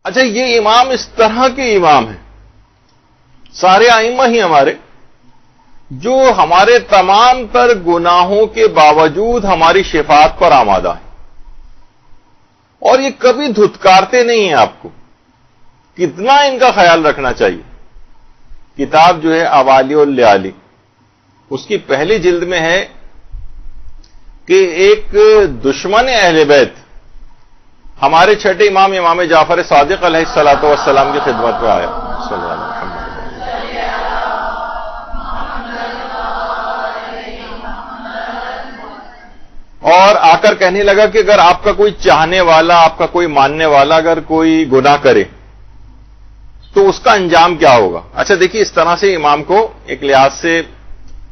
اچھا یہ امام اس طرح کے امام ہیں، سارے ائمہ ہی ہمارے، جو ہمارے تمام تر گناہوں کے باوجود ہماری شفاعت پر آمادہ ہیں، اور یہ کبھی دھتکارتے نہیں ہیں آپ کو. کتنا ان کا خیال رکھنا چاہیے. کتاب جو ہے اوالی اللیالی، اس کی پہلی جلد میں ہے کہ ایک دشمن اہل بیت ہمارے چھٹے امام امام جعفر صادق علیہ الصلوۃ والسلام کی خدمت میں آیا صلی اللہ علیہ وسلم، اور آ کر کہنے لگا کہ اگر آپ کا کوئی چاہنے والا، آپ کا کوئی ماننے والا اگر کوئی گناہ کرے تو اس کا انجام کیا ہوگا. اچھا دیکھیے، اس طرح سے امام کو ایک لحاظ سے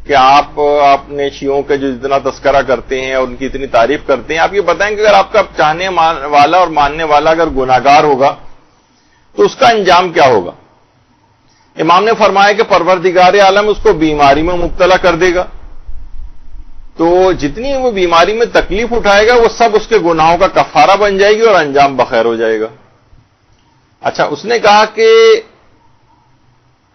کہ آپ اپنے شیعوں کے جو اتنا تذکرہ کرتے ہیں اور ان کی اتنی تعریف کرتے ہیں، آپ یہ بتائیں کہ اگر آپ کا چاہنے والا اور ماننے والا اگر گناہگار ہوگا تو اس کا انجام کیا ہوگا. امام نے فرمایا کہ پروردگار عالم اس کو بیماری میں مبتلا کر دے گا، تو جتنی وہ بیماری میں تکلیف اٹھائے گا وہ سب اس کے گناہوں کا کفارہ بن جائے گی اور انجام بخیر ہو جائے گا. اچھا اس نے کہا کہ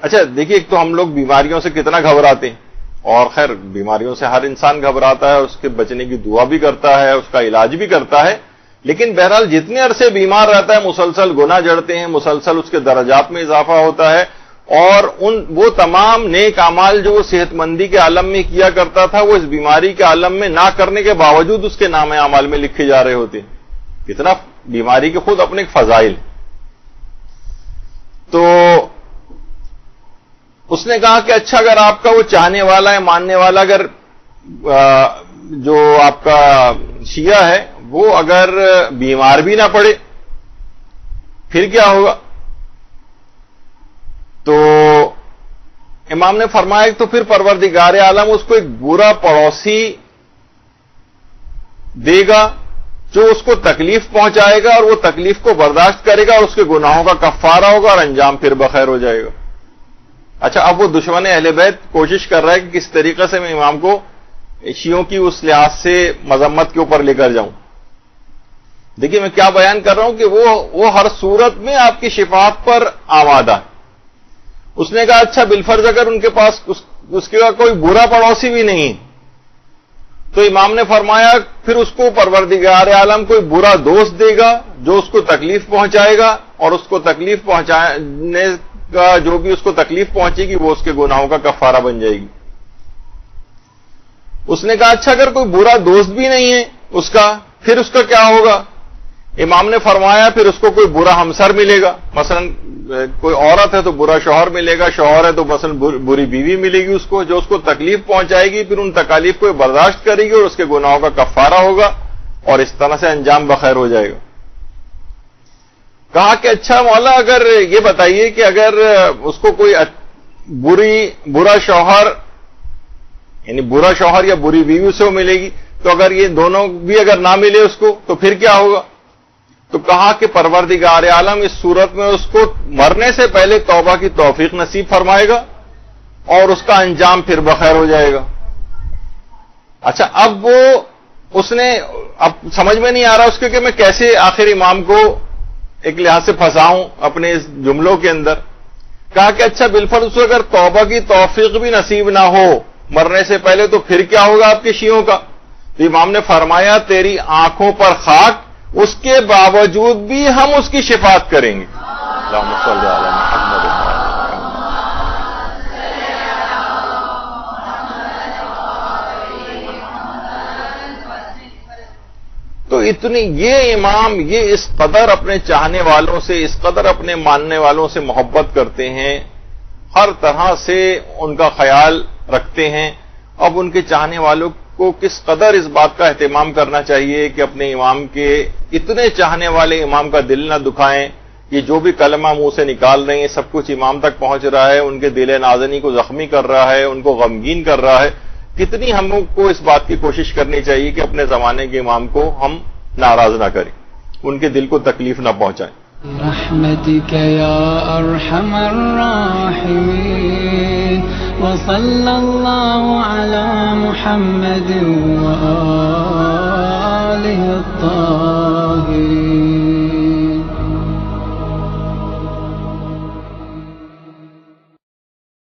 اچھا دیکھیے، ایک تو ہم لوگ بیماریوں سے کتنا گھبراتے ہیں، اور خیر بیماریوں سے ہر انسان گھبراتا ہے، اس کے بچنے کی دعا بھی کرتا ہے، اس کا علاج بھی کرتا ہے، لیکن بہرحال جتنے عرصے بیمار رہتا ہے مسلسل گناہ جڑتے ہیں، مسلسل اس کے درجات میں اضافہ ہوتا ہے، اور وہ تمام نیک اعمال جو وہ صحت مندی کے عالم میں کیا کرتا تھا وہ اس بیماری کے عالم میں نہ کرنے کے باوجود اس کے نام اعمال میں لکھے جا رہے ہوتے ہیں. کتنا بیماری کے خود اپنے ایک فضائل. تو اس نے کہا کہ اچھا اگر آپ کا وہ چاہنے والا ہے، ماننے والا، اگر جو آپ کا شیعہ ہے وہ اگر بیمار بھی نہ پڑے پھر کیا ہوگا. تو امام نے فرمایا تو پھر پروردگار عالم اس کو ایک برا پڑوسی دے گا جو اس کو تکلیف پہنچائے گا، اور وہ تکلیف کو برداشت کرے گا اور اس کے گناہوں کا کفارہ ہوگا اور انجام پھر بخیر ہو جائے گا. اچھا اب وہ دشمن اہل بیت کوشش کر رہا ہے کہ کس طریقے سے میں امام کو شیعوں کی اس لحاظ سے مذمت کے اوپر لے کر جاؤں. دیکھیے میں کیا بیان کر رہا ہوں کہ وہ ہر صورت میں آپ کی شفاعت پر آمادہ ہے. اس نے کہا اچھا بالفرض اگر ان کے پاس اس کے کوئی برا پڑوسی بھی نہیں، تو امام نے فرمایا پھر اس کو پروردگار عالم کوئی برا دوست دے گا جو اس کو تکلیف پہنچائے گا، اور اس کو تکلیف پہنچانے کا جو بھی اس کو تکلیف پہنچے گی وہ اس کے گناہوں کا کفارہ بن جائے گی. اس نے کہا اچھا اگر کوئی برا دوست بھی نہیں ہے اس کا، پھر اس کا کیا ہوگا. امام نے فرمایا پھر اس کو کوئی برا ہمسر ملے گا، مثلا کوئی عورت ہے تو برا شوہر ملے گا، شوہر ہے تو مثلا بری بیوی ملے گی اس کو، جو اس کو تکلیف پہنچائے گی، پھر ان تکالیف کو برداشت کرے گی اور اس کے گناہوں کا کفارہ ہوگا اور اس طرح سے انجام بخیر ہو جائے گا. کہا کہ اچھا مولا اگر یہ بتائیے کہ اگر اس کو کوئی برا شوہر یعنی برا شوہر یا بری بیوی سے وہ ملے گی، تو اگر یہ دونوں بھی اگر نہ ملے اس کو تو پھر کیا ہوگا. تو کہا کہ پروردگار عالم اس صورت میں اس کو مرنے سے پہلے توبہ کی توفیق نصیب فرمائے گا اور اس کا انجام پھر بخیر ہو جائے گا. اچھا اب اس نے اب سمجھ میں نہیں آ رہا اس کے کہ میں کیسے آخر امام کو ایک لحاظ سے پھنساؤں اپنے اس جملوں کے اندر. کہا کہ اچھا بالفرض اس کو اگر توبہ کی توفیق بھی نصیب نہ ہو مرنے سے پہلے تو پھر کیا ہوگا آپ کے شیعوں کا. تو امام نے فرمایا تیری آنکھوں پر خاک، اس کے باوجود بھی ہم اس کی شفاعت کریں گے. اللہم صلی علی محمد. تو اتنی یہ امام یہ اس قدر اپنے چاہنے والوں سے، اس قدر اپنے ماننے والوں سے محبت کرتے ہیں، ہر طرح سے ان کا خیال رکھتے ہیں. اب ان کے چاہنے والوں کو کس قدر اس بات کا اہتمام کرنا چاہیے کہ اپنے امام کے اتنے چاہنے والے امام کا دل نہ دکھائیں. یہ جو بھی کلمہ منہ سے نکال رہے ہیں سب کچھ امام تک پہنچ رہا ہے، ان کے دل نازنی کو زخمی کر رہا ہے، ان کو غمگین کر رہا ہے. کتنی ہم کو اس بات کی کوشش کرنی چاہیے کہ اپنے زمانے کے امام کو ہم ناراض نہ کریں، ان کے دل کو تکلیف نہ پہنچائیں. برحمتك يا أرحم الراحمين وصلى الله على محمد وآله الطاهرين.